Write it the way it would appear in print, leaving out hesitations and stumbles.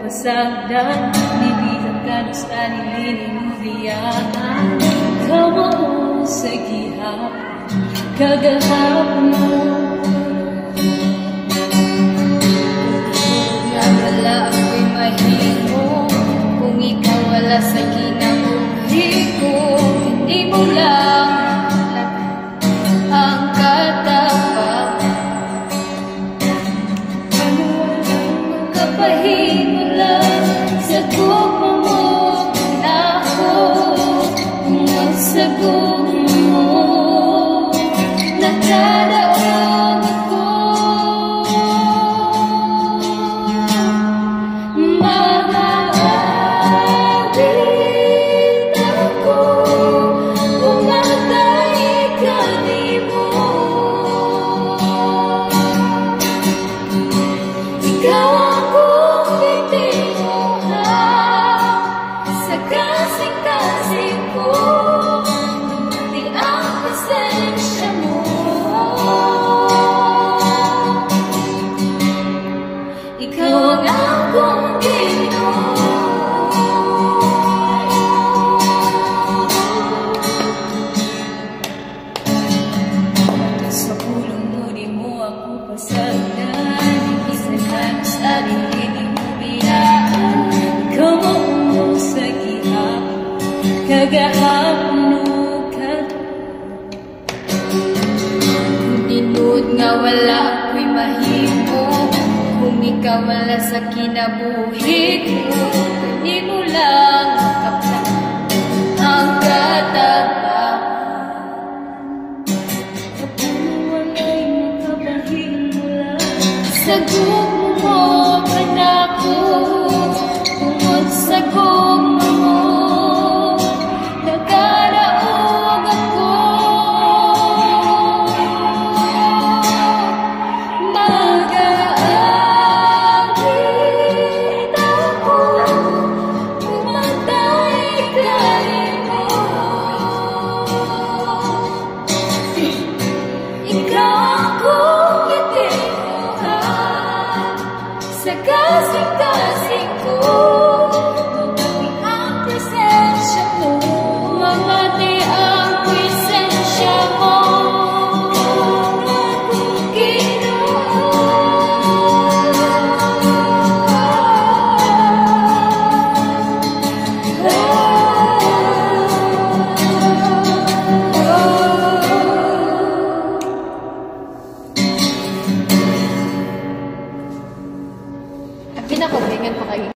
Pasagdan, bibigyan ka ng sarili mo biyakan. Ikaw mo sa gihapon, kagahapon mo. Nga wala ako'y mahimo, kung ikaw wala sa kinabuhi ko. Hindi mo lang ang katapat. Ano walang makapahimo sa gugma mo na ako, sa gugma mo nakadaog ako. Mag-aawit ako, umatay ka di mo. Ikaw ako kasing-kasing ko, di ang pasensya mo. Ikaw ang akong Ginoo. Sa pulong mo di mo ako pasagdan, isa ka na sa sarili mo biyaan. Ikaw mo sa kagahapon ka. Tinud nga wala ako'y mahimo, kung ikaw wala sa kinabuhi ko. Hindi mo lang makapla ang katapat. Kapag wala'y makabahing mula sa gugmo mo ka na ko, tungod sa gugmo mo nakadaog ako. Mag-aawit ako, umatay ka rin mo. Ikaw akong itinuhan sa kasing-kasing ko. Ang presensya mo, mamati ang presensya mo. Pinakabingan pa kayo.